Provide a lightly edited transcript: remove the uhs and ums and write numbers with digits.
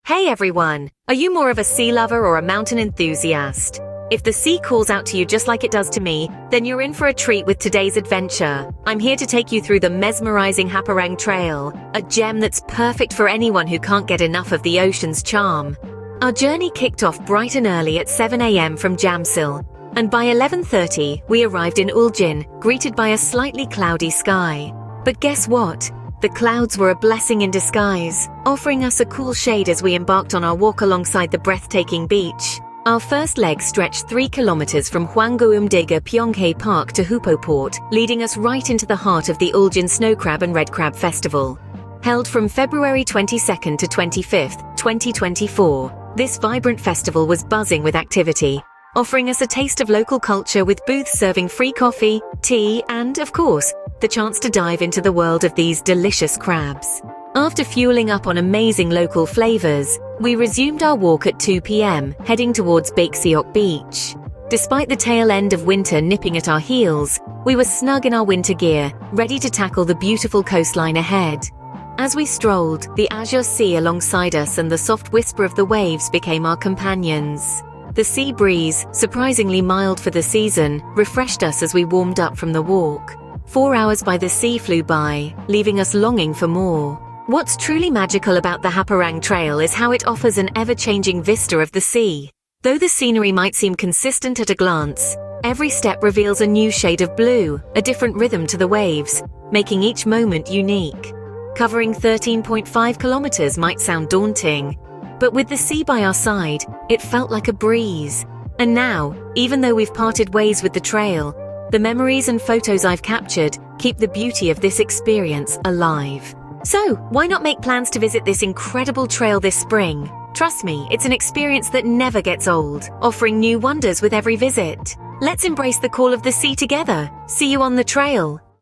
Hey everyone! Are you more of a sea lover or a mountain enthusiast? If the sea calls out to you just like it does to me, then you're in for a treat with today's adventure. I'm here to take you through the mesmerizing Haparang Trail, a gem that's perfect for anyone who can't get enough of the ocean's charm. Our journey kicked off bright and early at 7 a.m. from Jamsil, and by 11:30 we arrived in Uljin, greeted by a slightly cloudy sky. But guess what? The clouds were a blessing in disguise, offering us a cool shade as we embarked on our walk alongside the breathtaking beach. Our first leg stretched 3 kilometers from Hwangguumdiga Pyonghae Park to Hupo Port, leading us right into the heart of the Uljin Snow Crab and Red Crab Festival. Held from February 22nd to 25th, 2024, this vibrant festival was buzzing with activity, offering us a taste of local culture with booths serving free coffee, tea, and, of course, the chance to dive into the world of these delicious crabs. After fueling up on amazing local flavors, we resumed our walk at 2 p.m., heading towards Baekseok Beach. Despite the tail end of winter nipping at our heels, we were snug in our winter gear, ready to tackle the beautiful coastline ahead. As we strolled, the azure sea alongside us and the soft whisper of the waves became our companions. The sea breeze, surprisingly mild for the season, refreshed us as we warmed up from the walk. 4 hours by the sea flew by, leaving us longing for more. What's truly magical about the Haparang Trail is how it offers an ever-changing vista of the sea. Though the scenery might seem consistent at a glance, every step reveals a new shade of blue, a different rhythm to the waves, making each moment unique. Covering 13.5 kilometers might sound daunting, but with the sea by our side, it felt like a breeze. And now, even though we've parted ways with the trail, the memories and photos I've captured keep the beauty of this experience alive. So, why not make plans to visit this incredible trail this spring? Trust me, it's an experience that never gets old, offering new wonders with every visit. Let's embrace the call of the sea together. See you on the trail.